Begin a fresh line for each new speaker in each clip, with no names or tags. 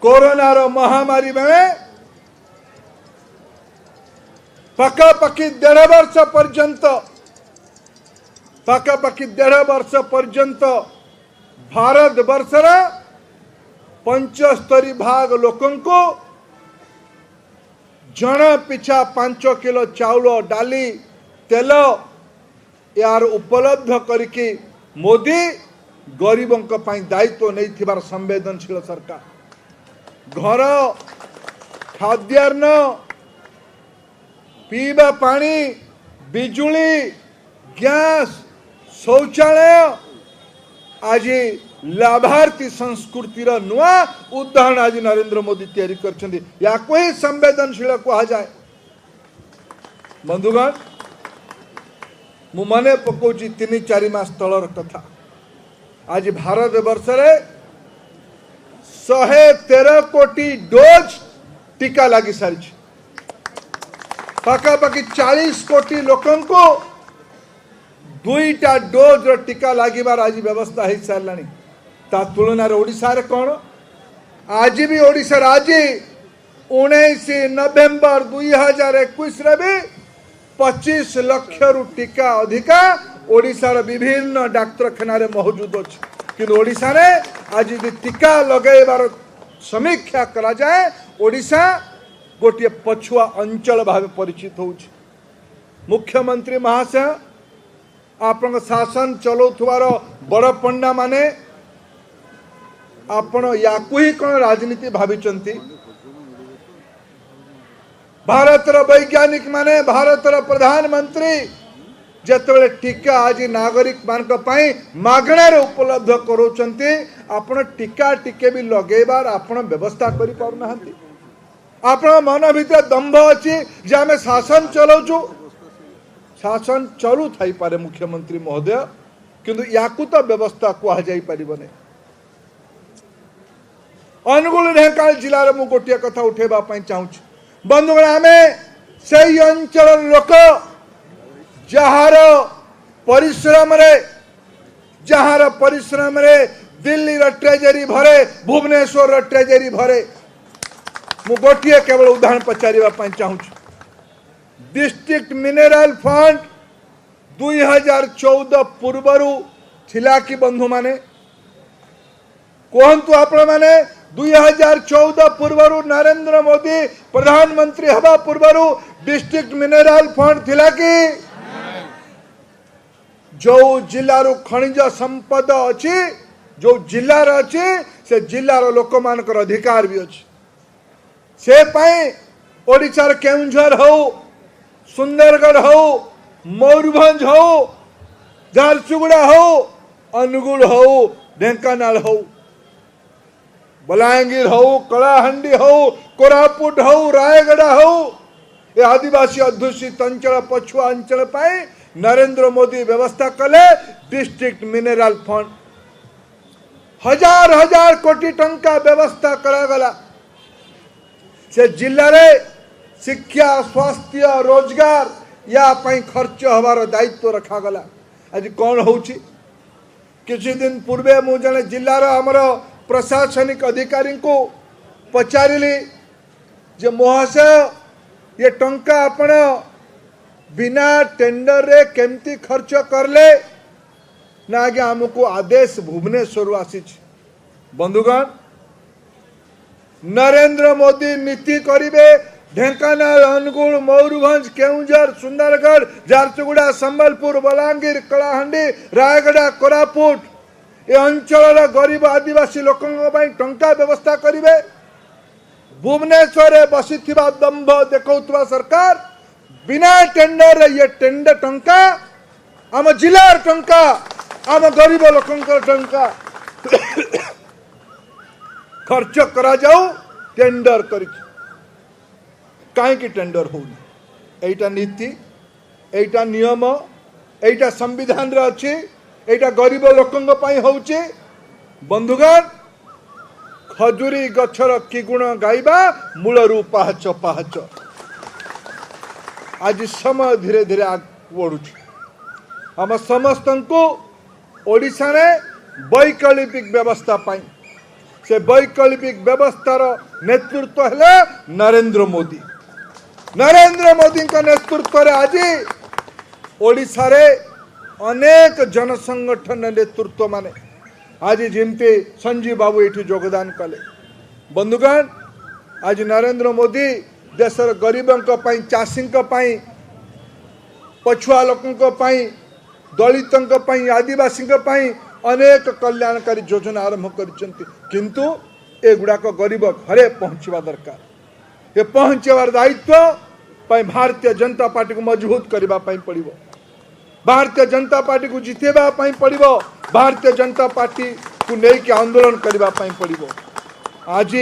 कोरोनार महामारी बेले पखापाखि 1.5 वर्ष पर्यंत भारत वर्षर 75 भाग लोकन को जन पिछा 5 किलो चाउल डाली तेल यार उपलब्ध करके मोदी गरीबों दायित्व नहीं थिबार संवेदनशील सरकार घर खाद्यान्न पीवा पानी बिजुली गैस शौचालय आज लाभार्थी संस्कृतिर नुआ उदाहरण आज नरेंद्र मोदी तैयारी करछन्ती या कोई संवेदनशील कहा जाए। बंधुगण मु मने पकोची 3-4 मास तलर कथा आज भारत वर्ष रे 113 कोटी डोज टीका लगी सारी पाखापाखि 40 कोटी लोकन को 2टा डोज टीका लगिबार आज व्यवस्था हो सारा ता तुलना ओडिशा रे कौन आज भी ओडिशा आज 19 नवेम्बर 2021 रे भी 25 लाख रु टीका अधिका ओडिशार विभिन्न डाक्तरखाना रे मौजूद अछि कि ओडिशा रे आज यदि टीका लगेबार समीक्षा करा जाए ओडिशा गोटे पछुआ अंचल भाव परिचित होउछि। मुख्यमंत्री महाशय आपन शासन चलौथुवार बड़ पंडा माने आपण याकू ही कौन राजनीति भाविचंती भारतर वैज्ञानिक माने भारतर प्रधानमंत्री जेतबेले टीका आज नागरिक मानक पई मागणार उपलब्ध करोचंती आपण टीका टिके भी लगेबार आपण व्यवस्था करि पारु नाहंती। आपण मन भीतर दंभ अछि जे आमे शासन चलाउछु शासन चलू थाई पारे मुख्यमंत्री महोदय किंतु याकू तो व्यवस्था कहा जाई परिबने। अनुगुल ढेंकाल जिलार मु गोटिया कथा उठेबा पई चाहूछि बंधुगण आमे सेई अंचल लोक जहार परिश्रम रे दिल्ली रो ट्रेजरी भरे भुवनेश्वर रो ट्रेजरी भरे मु गोटिया केवल उदाहरण पचारिबा पई चाहूछि। डिस्ट्रिक्ट मिनरल फंड 2014 पूर्वरु थिला कि बंधु माने कहतु आपण माने 2014 पूर्वरु नरेंद्र मोदी प्रधानमंत्री हवा पूर्वरु डिस्ट्रिक्ट मिनरल फंड थिला कि जो जिल्लार खनिज संपद अछि जो जिल्लार अछि से जिल्लार लोक मानकर अधिकार भी अछि से पई ओडिशार केउंझर हो सुंदरगढ़ हो मयूरभंज हो झारसुगुड़ा हो अनुगुल हो ढेंकानाल हो बलांगीर हो कलाहांडी हो कोरापुट हो रायगढ़ हो ये आदिवासी अध्युषित अंचल पछुआ अंचल पाए नरेंद्र मोदी व्यवस्था कले डिस्ट्रिक्ट मिनरल फंड हजार कोटी टंका व्यवस्था करागला से जिल्ला रे शिक्षा स्वास्थ्य रोजगार या पई खर्च हबार दायित्व रखा गला। आज कौन होउछि किछि दिन पूर्वे मु जने जिल्लार हमर प्रशासनिक अधिकारी को पचारिली जे महाशय ये टंका आपण बिना टेंडर रे केमती खर्च करले ना आगे हमको आदेश भुवनेश्वर आसी। बंधुगण नरेंद्र मोदी नीति करिवे ढेंकानाल अनुगुल मयूरभंज केउंझर सुंदरगढ़ झारसुगुड़ा संबलपुर बलांगीर कलाहांडी रायगढ़ कोरापुट ए अंचल गरीब आदिवासी लोकों टंका व्यवस्था करिवे भुवनेश्वर बसी दंभ देखौतबा सरकार बिना टेंडर ये टेंडर टंका आम जिलार टंका आम गरीब लोकों टंका खर्च करा जाऊ टेंडर करके कहीं टेंडर होनी एटा नीति एटा नियम एटा संविधान रे अच्छी एटा गरीब लोकों पई होउची। बंधुगण खजुरी गछर कि गुण गाइबा मूलरू पाहच पाहच आज समय धीरे धीरे बढ़ुଛି। आम समस्त को ओडिशा रे वैकल्पिक व्यवस्था पाई से वैकल्पिक व्यवस्थार नेतृत्व है नरेंद्र मोदी। नरेंद्र मोदी का नेतृत्व रे आज ओडिशा रे अनेक जनसंगठन नेतृत्व माने आज जमती संजीव बाबू ये योगदान कले। बंधुगण आज नरेंद्र मोदी देशर गरीबों चाषी पछुआ लोकों दलितों आदिवासी अनेक कल्याणकारी योजना आरंभ किंतु एगुड़ाक गरीब घरे पहुँचवा दरकार। ये पहुँचवार दायित्व भारतीय जनता पार्टी को मजबूत करने पड़ो। भारतीय जनता पार्टी को जितेबा पड़ो। भारतीय जनता पार्टी को लेकिन आंदोलन करने पड़ो। आज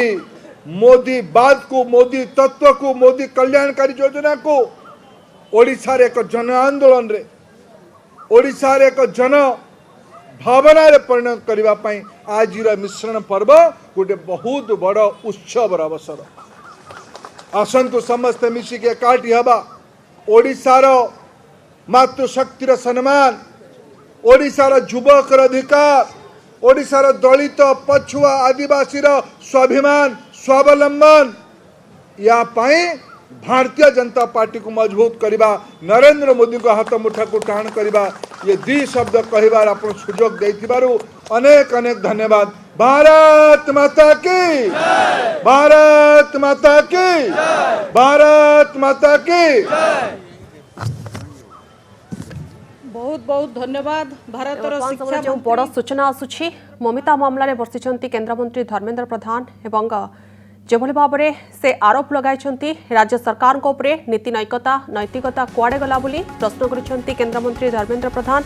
मोदी बात को, मोदी तत्व को, मोदी कल्याणकारी योजना को ओडिशा रे एक जन आंदोलन रे, ओडिशा रे एक जन भावना रे परिणत करने आज मिश्रण पर्व गोटे बहुत बड़ उत्सव अवसर। आसतु समस्ते मिशिक एकाठी हवा। ओडिशार मातृशक्तिर सम्मान, ओडिशार युवकर अधिकार, ओडिशार दलित पछुआ आदिवासी स्वाभिमान स्वावलंबन या भारतीय जनता पार्टी को मजबूत करवा, नरेंद्र मोदी को हाथ मुठा को टाण करवा, ये दी शब्द कहबार आप सुजोग देथिबारु अनेक अनेक धन्यवाद। भारत माता की, भारत माता की, भारत माता की।
बहुत बहुत धन्यवाद। भारतर शिक्षा
जो बड़ सूचना आसुछि ममिता मामला रे बर्षिचंती केंद्रमंत्री धर्मेंद्र प्रधान एवं जेभली भाव में से आरोप लगाई राज्य सरकार नीति नैतिकता कुआड़े गला बोली प्रश्न करिसेंती केंद्रमंत्री धर्मेंद्र प्रधान।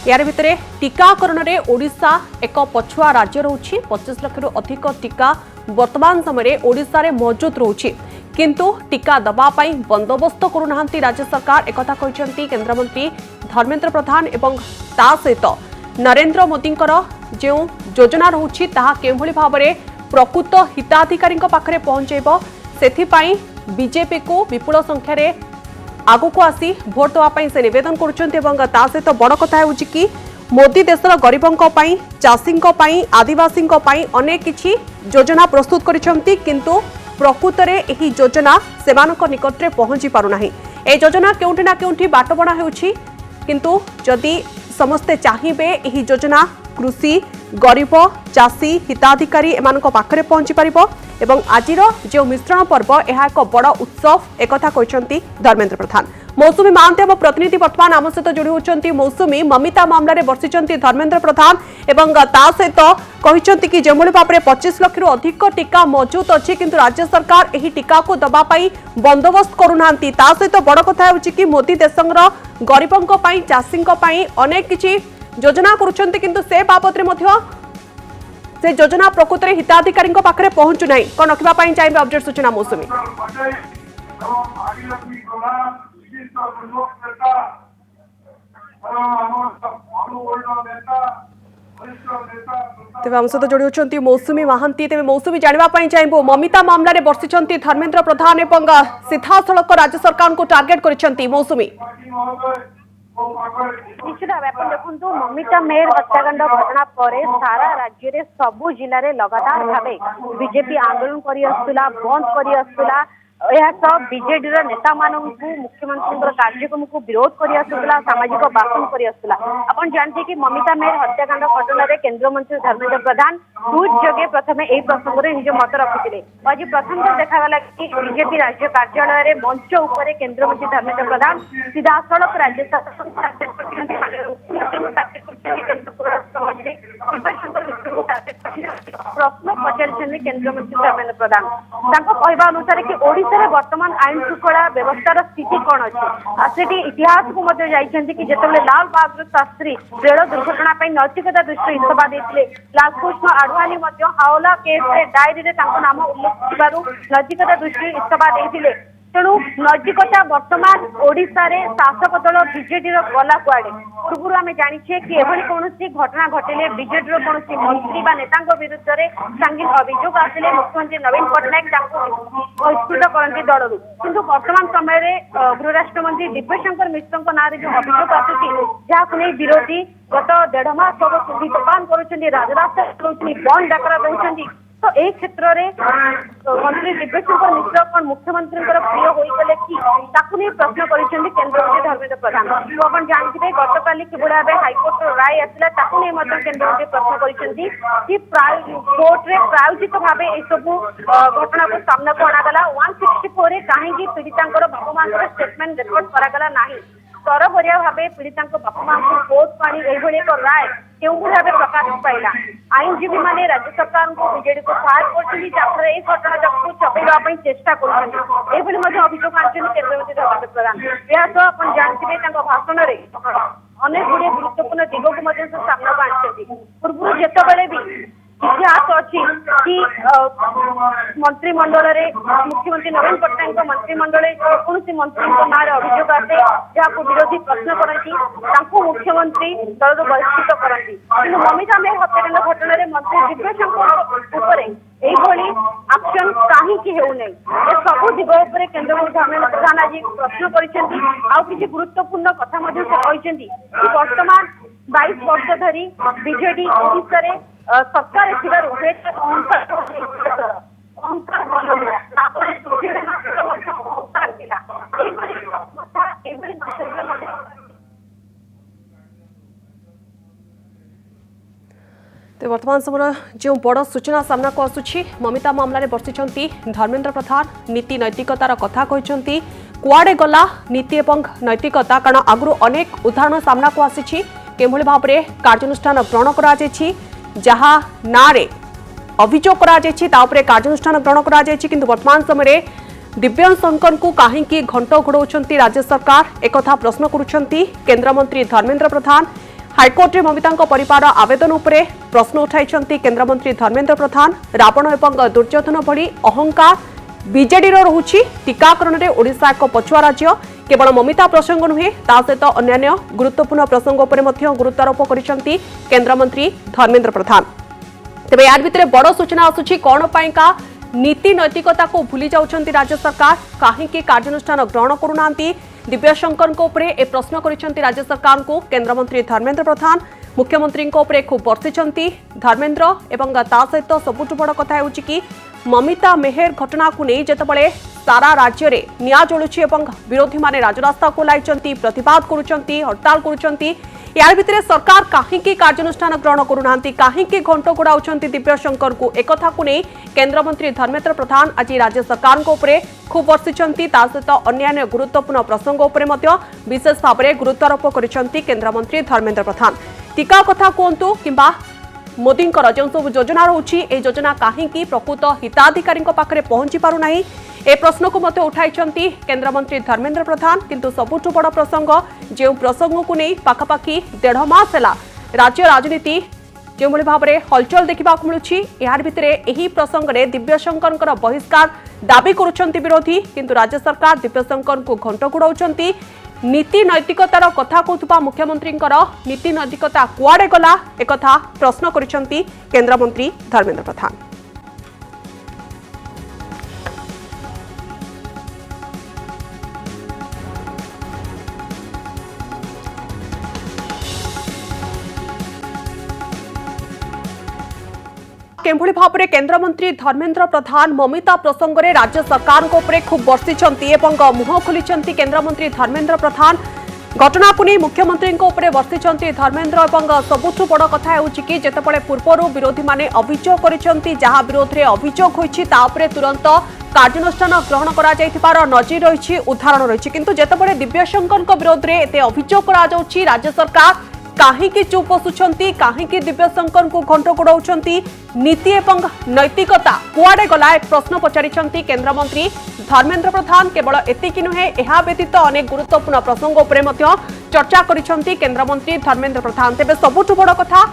यार भितर टीकाकरण में ओडिशा एक पछुआ राज्य रहुछि। 25 लाख रु अधिक टीका वर्तमान समय ओडिशा रे मौजूद रहुछि किंतु टीका दबा पाई बंदोबस्त करूनाहांती राज्य सरकार। एकथा कहिसेंती केंद्रमंत्री धर्मेंद्र प्रधान एवं ता सहित नरेंद्र मोदींकर जो योजना रहुछि ताहा केभली भाव में प्रकृत हिताधिकारी पाखरे पहुंचेब सेथिपाई बीजेपी को विपुल संख्यार आगु को आसी भोट देवाई से निवेदन कर सहित बड़ कथा होउछि कि मोदी देशर गरीबों चाषी आदिवासी अनेक किछि योजना प्रस्तुत करिसेंती किंतु प्रकृत में यही योजना सेमानक निकट में पहुंची पारुना। ए योजना केउठी ना केउठी बाटबणा होउछि किंतु जदि समस्ते चाहिए यही योजना कृषि गरीब चाषी हिताधिकारी एमानक पाखरे पहुंची पारिबो एवं आजिर जो मिश्रण पर्व यह एक बड़ उत्सव एकथा कहते धर्मेंद्र प्रधान। मौसुमी महांती हम प्रतिनिधि बर्तमान आम सहित जोड़ी होती। मौसुमी ममिता मामला रे बर्षिचंती धर्मेंद्र प्रधान एवं ता सहित कहते कि जेभली भाव में 25 लाख रु अधिक टीका मौजूद अच्छी किंतु राज्य सरकार यही टीका को दबा पाई बंदोबस्त करूनाहांती। ता सहित बड़ कथा होउछि कि मोदी देशर गरीबों चाषी अनेक किछि योजना करुछंती किंतु से बाबद मध्य से योजना प्रकृत में हिताधिकारी पाखे पहुंचु ना। कौन रखा चाहिए अपडेट सूचना मौसुमी तेज आम सहित जोड़ी होती मौसुमी महांती। तेज मौसुमी जानापी चाहबू ममिता मामला रे बर्षिचंती धर्मेंद्र प्रधान एवं सीधा सड़क राज्य सरकार को टार्गेट करिसेंती मौसुमी।
निश्चित भाव आप देखु ममिता मेयर हत्याकांड घटना पर सारा राज्य में सबु जिले में लगातार भाव बीजेपी आंदोलन करला बंद करला बीजेडी नेता मानू मुख्यमंत्री कार्यक्रम को विरोध करला सामाजिक भाषण करला। आप जानते कि ममिता मेयर हत्याकांड घटना केंद्र मंत्री धर्मेंद्र प्रधान ट्वीट जगे प्रथम यही प्रसंग में निज मत रखिते। आज प्रथम देखागला कि बीजेपी राज्य कार्यालय मंच उपर केंद्र मंत्री धर्मेंद्र प्रधान सीधा सड़क राज्य प्रश्न पचार केंद्र मंत्री धर्मेंद्र प्रधान कहवा अनुसार कि ओडिशा रे वर्तमान आईन श्रृंखला व्यवस्थार स्थिति कौन अच्छी से इतिहास को जाइछन्ति कि जेतेबेले लाल बहादुर शास्त्री रेल दुर्घटना नैतिकता दृष्टि इस्तफा देते लालकृष्ण आडवाणी हावला केस डायरी नाम उल्लेख नैतिकता दृष्टि इस्तफा देते तेणु नैतिकता वर्तमान ओडिशा रे शासक दल बीजेडी गला कुआडे पूर्व आम जानिछे कि एभली कौनसी घटना घटिले बीजेडी कौनसी मंत्री बा नेता विरुद्ध रे संगीन अभियोग आसिले मुख्यमंत्री नवीन पट्टनायक बहिष्कृत करती दल किंतु वर्तमान समय रे गृह राष्ट्र मंत्री दिव्यशंकर मिश्र नाँ जो अभियोग आसुची जहां नहीं विरोधी गत 1.5 मास हम सुधी तोफान करुछंती राजरास्ता करुछंती बंद डाकरा दउछंती तो ए क्षेत्र रे मंत्री दिव्यशंकर मिश्र कौन मुख्यमंत्री प्रिय होइगले कि ताकू नहीं प्रश्न करिसेंती केंद्र मंत्री धर्मेंद्र प्रधान तो अपन जानथिबे गतकाली किबुला भाबे हाईकोर्ट राय आसिला ताकू नहीं मत केंद्र मंत्री प्रश्न करिसेंती कि कोर्ट रे प्रायोजित भाबे ए सब घटना को सामना को आनागला 164 रे काहे कि पीड़ितांकर बापा मांकर स्टेटमेंट रेकॉर्ड करागला नाही तरबरिया भावे पीड़ितांको बापा मां को कोर्ट पानी एभली एक राय केउ भावे प्रकाश पाइला आईनजीवी माने राज्य सरकार को बीजेडी को सहायता करछिली जाफरे ए घटना जब छपेबा पई चेष्टा करछिली एभली मध्ये अभियोग आछिली केंद्र मंत्री धर्मेंद्र प्रधान या तो अपन जानथिबे तांको भाषण रे अनेक गुड़े गुरुत्वपूर्ण दिगो को मध्ये सामना को आछिली पूर्व जेतबेले भी इतिहास अच्छी कि मंत्रिमंडल रे मुख्यमंत्री नवीन पट्टनायक मंत्रिमंडल कौन मंत्री ना अभियोग आसे जहाँ विरोधी प्रश्न करती मुख्यमंत्री दल बहिष्कृत करती कि ममिता मेहर हत्याकांड घटना मंत्री दिव्यशंकर एक्शन कहीं होने सब दिग केंद्र मंत्री धर्मेंद्र प्रधान आज प्रश्न कर गुरुत्वपूर्ण कथा वर्तमान 22 वर्ष धरी बीजेडी ओडिशा रे सरकार
तो वर्तमान समय जो बड़ सूचना सामना को आसुछि ममिता मामला रे बर्षिचंती धर्मेंद्र प्रधान नीति नैतिकतार कथा कहचंती कुआडे गला नीति एवं नैतिकता कारण आगु अनेक उदाहरण सामना को आसी केभली भाव में कार्यानुष्ठान ग्रहण कर जहाँ ना रे अभियोग कर कार्यानुष्ठान ग्रहण कर वर्तमान समय दिव्यशंकर को कहीं घंट घोड़ाउछंती राज्य सरकार एक प्रश्न करुछंती केंद्रमंत्री धर्मेंद्र प्रधान हाईकोर्ट में ममिता परिवार आवेदन उपरे प्रश्न उठाई केंद्रमंत्री धर्मेंद्र प्रधान रावण एवं दुर्योधन भली अहंकार बीजेडी रहुछि टीकाकरण में ओडिशा एक पछुआ राज्य केवल ममिता प्रसंग नुहे ता सहित अन्य गुरुत्वपूर्ण प्रसंग उपर गुरुत्वारोप करिसेंती केंद्रमंत्री धर्मेंद्र प्रधान तेबे यार भितरे बड़ सूचना आसुछि कोन पाइका नीति नैतिकता को भूली जाउछंती राज्य सरकार काहेकि कार्यानुष्ठान ग्रहण करुनांती दिव्यशंकर उपरे ए प्रश्न करिसेंती राज्य सरकार को केंद्रमंत्री धर्मेंद्र प्रधान मुख्यमंत्री उपरे खूब बर्षिचंती धर्मेंद्र एवं ता सहित सबुठ बड़ कथा होउछि कि ममिता मेहर घटना को नहीं जेतबळे सारा राज्य रे निया जळुछि एवं विरोधी माने राजरास्ता को लाइचंती प्रतिवाद करुचंती हड़ताल करुचंती यार भितरे सरकार काहेकि कार्यानुष्ठान ग्रहण करुनांती काहेकि घंट गोड़ाउछंती दिव्यशंकर को एकथा को नहीं केंद्रमंत्री धर्मेंद्र प्रधान आज राज्य सरकार को उपरे खूब बर्षिचंती ता सहित अन्य गुरुत्वपूर्ण प्रसंग उपरे मध्य विशेष भाव में गुरुत्वारोप करिसंती केंद्रमंत्री धर्मेंद्र प्रधान टीका कथा कहतु किंबा मोदी जो सब योजना रही ए योजना कहीं प्रकृत हिताधिकारी पाखे पहुंची पारना ए प्रश्न को मत उठाई केंद्रमंत्री धर्मेंद्र प्रधान किंतु सबुठ बड़ प्रसंग जो प्रसंग को नहीं पाखापाखि 1.5 मास है राज्य राजनीति जो भाव में हलचल देखा मिलूँ यार भितर यही प्रसंग में दिव्यशंकर बहिष्कार दाबी करुछंती विरोधी किंतु राज्य सरकार दिव्यशंकर को घंट घोड़ाउछंती नीति नैतिकतार कथा कहूबा मुख्यमंत्री नीति नैतिकता कुआडे गला एक प्रश्न करिसेंती केंद्रमंत्री धर्मेंद्र प्रधान केभली भाव में केंद्रमंत्री धर्मेंद्र प्रधान ममिता प्रसंग में राज्य सरकार खूब बर्षिचंती मुह खोलिचंती केंद्रमंत्री धर्मेंद्र प्रधान घटना को नहीं मुख्यमंत्री बर्षिचंती धर्मेंद्र एवं सबुठ बड़ कथा कि जितेबाला पूर्वर विरोधी माने अभियोग करिसेंती जहां विरोध में अभियोग होईछि ता उपरे तुरंत कार्यानुष्ठान ग्रहण करा जायथिबार नजिर रही उदाहरण रही किंतु जितेबाला दिव्यशंकर विरोध में एते अभियोग करा जाउछि राज्य सरकार काहेकि चुप बसुछंती काहेकि दिव्यशंकर को घंट गोड़ाउछंती नीति एवं नैतिकता कुआडे गला एक प्रश्न पचारिछंती केंद्रमंत्री धर्मेंद्र प्रधान केवल एतिकी नुहे एहा व्यतीत अनेक गुरुत्वपूर्ण प्रसंग उपरे मध्य चर्चा करिछंती केंद्रमंत्री धर्मेंद्र प्रधान तेबे सबुठ बड़ कथा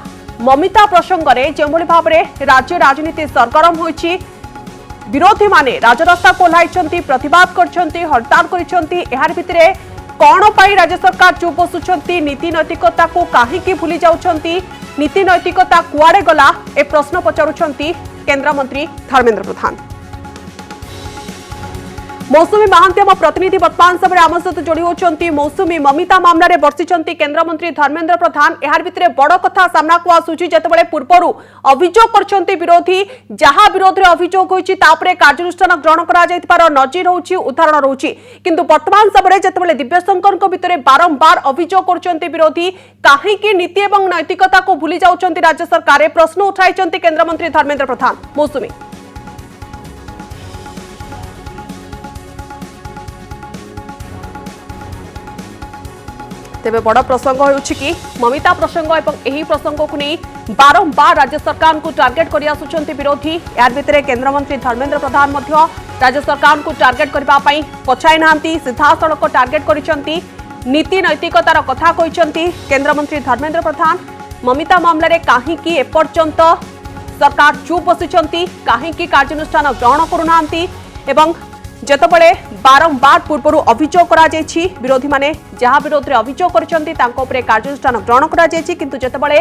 ममिता प्रसंग में जो भाव में राज्य राजनीति सरगरम होईछि विरोधी माने राजरास्ता कोल्हाइछंती प्रतिवाद करछंती हड़ताल करछंती एहार भितरे कौन पाई राज्य सरकार चुप बसुछंती नीति नैतिकता को काहीकि भूली जाउछंती नीति नैतिकता कुआडे गला ए प्रश्न पचारुछंती केंद्रमंत्री धर्मेंद्र प्रधान। मौसुमी महांती आम प्रतिनिधि वर्तमान समय आम सहित जोड़ी होती मौसुमी ममिता मामला रे बर्षिंट केंद्रमंत्री धर्मेंद्र प्रधान यार भितर बड़ कथा सामना को आसूची जेतेबेले पूर्व अभियोग करछंती विरोधी जहां विरोध रे अभियोग होईची तापरे कार्यानुष्ठान ग्रहण करा जायतिबार नजीर होउची उदाहरण रहउची किंतु वर्तमान समय जेतेबेले दिव्यशंकर को भितर बारंबार अभियोग करछंती विरोधी काहेकि नीति एवं नैतिकता को भूली जाउछंती राज्य सरकार प्रश्न उठाइछंती केंद्रमंत्री धर्मेंद्र प्रधान। मौसुमी तेबे बड़ प्रसंग होउछि कि ममिता प्रसंग एवं एही प्रसंग को नहीं बारंबार राज्य सरकार को टार्गेट करि आसुछंती विरोधी यार भितरे केंद्रमंत्री धर्मेंद्र प्रधान मध्य राज्य सरकार को टार्गेट करबा पई पछाई नांती सीधा सड़क टार्गेट करिसंती नीति नैतिकतार कथा कहिसंती केंद्रमंत्री धर्मेंद्र प्रधान। ममिता मामला रे काहेकि एपर्यंत सरकार चुप बसिसंती काहेकि कार्यानुष्ठान ग्रहण करूनांती एवं जेतबेले बारंबार पूर्व अभियोग करा जायछि विरोधी माने जहां विरोध रे अभियोग करछंती तांको उपरे कार्यानुष्ठान ग्रहण करा जायछि किंतु जेतबेले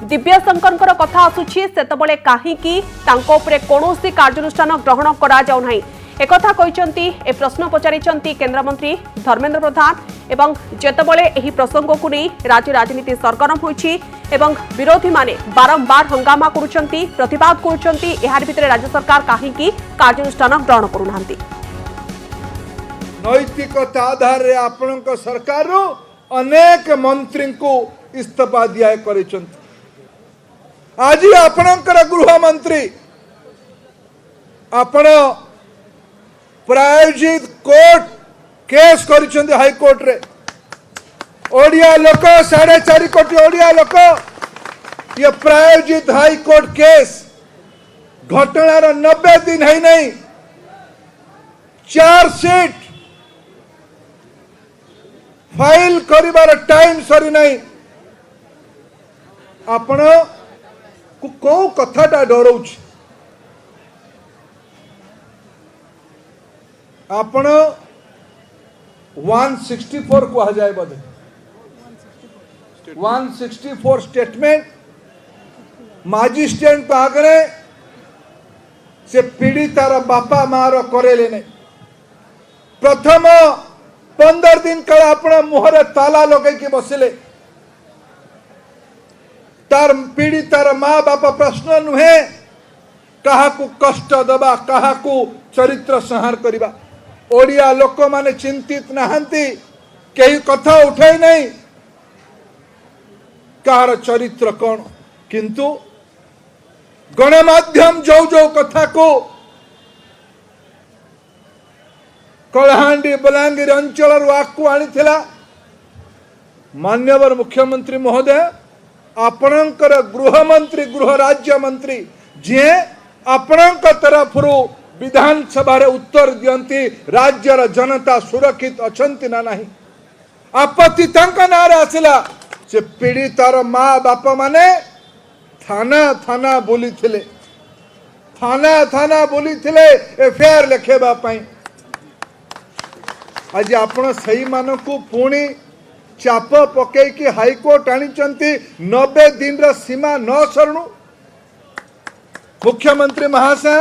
दिव्यशंकरकर कथा आसुछि सेतबेले काहेकि तांको उपरे कोनोसी कार्यानुष्ठान ग्रहण करा जाउ नाही एकथा कहिसंती ए प्रश्न पचारिसंती केंद्रमंत्री धर्मेंद्र प्रधान एवं जेतबेले एही प्रसंग को नहीं राज्य राजनीति सरगरम होइछि एवं विरोधी माने बारंबार हंगामा करूछंती प्रतिवाद करूछंती एहार भितरे राज्य सरकार काहेकि कार्यानुष्ठान ग्रहण करूनांती
नैतिकता आधार रे आपनक सरकार रो अनेक मंत्री को इस्तीफा दिया करिसंती आज आपनकर गृह मंत्री आपण प्रायोजित कोर्ट केस करिसंती हाई कोर्ट रे ओडिया लोक 4.5 कोटी ओडिया लोक ये प्रायोजित हाई कोर्ट केस घटनार 90 दिन है नहीं चार्जशीट फाइल करिबार टाइम सरी नहीं आपण को कथाटा डरौछ आपण 164 कहा जाए बोधे 164 स्टेटमेंट मजिस्ट्रेट पागरे से पीड़ितार बापा मार करेले नहीं प्रथम 15 दिन काल अपना मुहरे ताला लगे बसिले तार पीड़ितार माँ बापा प्रश्न नुहे कहा कष्ट दबा कहा चरित्र संहार करवा ओडिया लोक माने चिंतित नहांती कई कथा उठाई नहीं कार चरित्र कौन किंतु गणमाध्यम जो जो कथा को कलाहांडी बलांगीर अंचल आकु आनी मान्यवर मुख्यमंत्री महोदय आपणकर गृह मंत्री गृह राज्य मंत्री जी आपणक तरफ विधानसभा उत्तर दियंती राज्यर जनता सुरक्षित अछंती ना नहीं आपत्ति तंक नारे आसिला से पीड़ितार माँ बाप माने थाना थाना बोली थिले एफआईआर लिखेबा पई आज आपण सही मान को पुणी चाप पकई कि हाईकोर्ट आनी 90 दिन रा सीमा न सरनु मुख्यमंत्री महाशय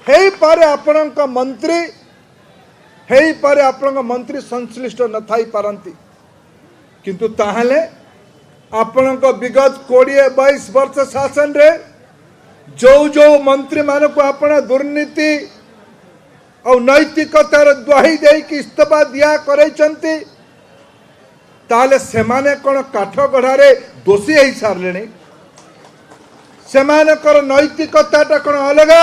हेई पारे आपणक मंत्री हेई पारे आपणक मंत्री संश्लिष्ट न थाई पारंती किंतु ताहले आपणक विगत 20-22 वर्ष शासन रे जो जो मंत्री मान को आपण दुर्नीति और नैतिकतार द्वाही दे कि इस्तीफा दिया करैचंती ताले सेमाने कोन काठगढ़ारे दोषी है सारले सेमानकर नैतिकताटा कोन अलगा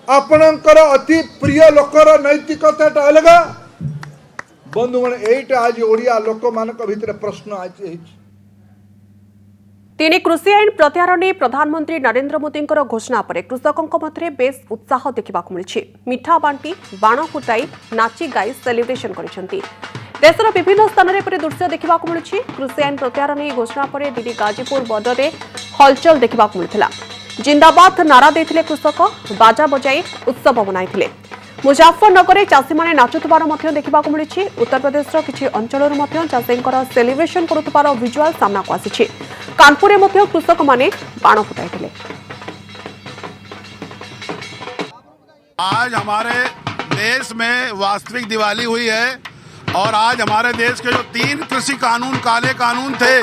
आपणकर अति प्रिय लोकर नैतिकताटा अलगा बंधुगण एटा आज ओडिया लोक मानक भितर प्रश्न आज
तीन कृषि आईन प्रत्याहार नहीं प्रधानमंत्री नरेंद्र मोदी घोषणा पर कृषकों मध्य बेस उत्साह देखा मिली मिठा बांटी बाण फुटाई नाची गाई सेलिब्रेशन कर देशर विभिन्न स्थान में दृश्य देखा मिली कृषि आईन प्रत्याहार नहीं घोषणा पर दिल्ली गाजीपुर बॉर्डर में हलचल देखा मिलता जिंदाबाद नारा देथिले कृषक बाजा बजाई उत्सव मनाइथिले। मुजफ्फरनगर में चाषी मैंने नाचुवार देखा मिली। उत्तर प्रदेश किसी अंचल चाषी सेलिब्रेशन करुवार विजुआल सामना को आसी। कानपुर में कृषक मैंने बाण फुटाई।
आज हमारे देश में वास्तविक दिवाली हुई है और आज हमारे देश के जो 3 कृषि कानून काले कानून थे,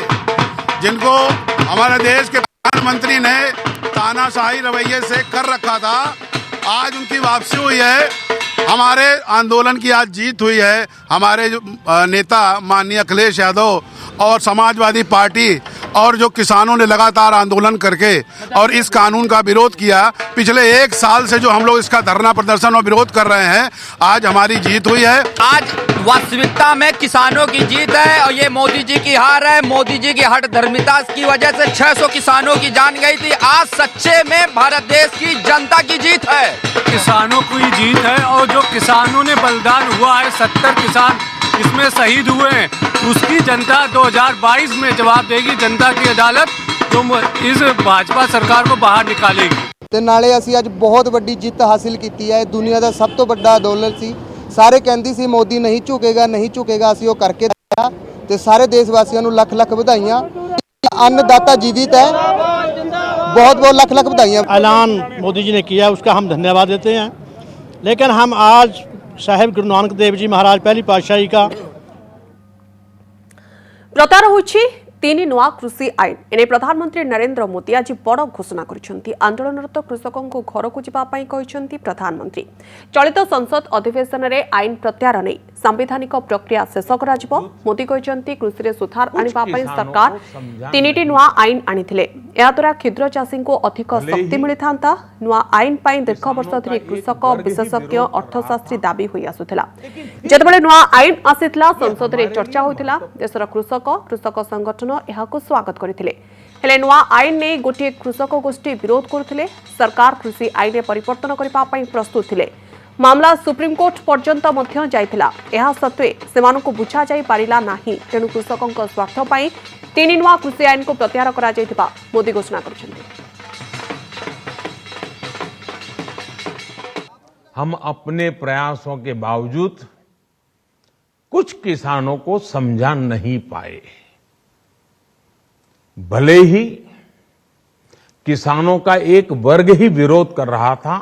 जिनको हमारे देश के प्रधानमंत्री ने तानाशाही रवैये से कर रखा था, आज उनकी वापसी हुई है। हमारे आंदोलन की आज जीत हुई है। हमारे जो नेता माननीय अखिलेश यादव और समाजवादी पार्टी और जो किसानों ने लगातार आंदोलन करके और इस कानून का विरोध किया, पिछले 1 साल से जो हम लोग इसका धरना प्रदर्शन और विरोध कर रहे हैं, आज हमारी जीत हुई है।
आज वास्तविकता में किसानों की जीत है और ये मोदी जी की हार है। मोदी जी की हठ धर्मिता की वजह से 600 किसानों की जान गई थी। आज सच्चे में भारत देश की जनता की जीत है,
किसानों की जीत है। और जो किसानों ने बलिदान हुआ है, 70 किसान इसमें शहीद हुए हैं, उसकी जनता 2022 में जवाब देगी। जनता की अदालत जो इस भाजपा सरकार को बाहर निकालेगी।
ਤੇ ਨਾਲੇ ਅਸੀਂ ਅੱਜ ਬਹੁਤ ਵੱਡੀ ਜਿੱਤ ਹਾਸਿਲ ਕੀਤੀ ਹੈ। ਦੁਨੀਆ ਦਾ ਸਭ ਤੋਂ ਵੱਡਾ ਅੰਦੋਲਨ ਸੀ। ਸਾਰੇ ਕਹਿੰਦੀ ਸੀ ਮੋਦੀ ਨਹੀਂ ਝੁਕੇਗਾ ਨਹੀਂ ਝੁਕੇਗਾ, ਅਸੀਂ ਉਹ ਕਰਕੇ ਦਿਖਾਇਆ ਤੇ ਸਾਰੇ ਦੇਸ਼ ਵਾਸੀਆਂ ਨੂੰ ਲੱਖ ਲੱਖ ਵਧਾਈਆਂ। अन्नदाता जीवित है, बहुत बहुत लाख लाख बधाइयाँ।
ऐलान मोदी जी ने किया, उसका हम धन्यवाद देते हैं। लेकिन हम आज साहेब गुरु नानक देव जी महाराज पहली पातशाही का
प्रचार होछि 3 नुआ कृषि आईन। एने प्रधानमंत्री नरेंद्र मोदी आज बड़ घोषणा करिसेंती। आंदोलनरत कृषकों को घर को जीवा पई कहिसेंती प्रधानमंत्री। चलित संसद अधिवेशन रे आईन प्रत्याहार नै संवैधानिक प्रक्रिया शेष करा जिवो। मोदी कहिसेंती कृषि रे सुधार आनिबा पई सरकार 3टी नुआ आईन आनिथिले। या द्वारा क्षुद्र चाषी को अधिक शक्ति मिलिथांता। नुआ आईन पई दीर्घ वर्ष धरि कृषक विशेषज्ञ अर्थशास्त्री दाबी होई आसुथिला। जेतेबेले नुआ आईन आसिथिला संसद रे चर्चा होइथिला। देशर कृषक संगठन एहाको स्वागत करथिले। हेले नुआ आईन ने गोटे कृषक गोष्ठी विरोध करथिले। सरकार कृषि आईन रे परिवर्तन करिपा पई प्रस्तुत थिले। मामला सुप्रीम कोर्ट पर्यंत मध्य जाइथिला। एहा सत्वे सेमानकु बुझा जाई पारिला नाही। तेनु कृषकक स्वार्थ पई 3 नुआ कृषि आईन को प्रत्याहार करा जाइथिबा मोदी घोषणा करछन्ते।
हम अपने प्रयासों के बावजूद कुछ किसानों को समझा नहीं पाए। भले ही किसानों का एक वर्ग ही विरोध कर रहा था,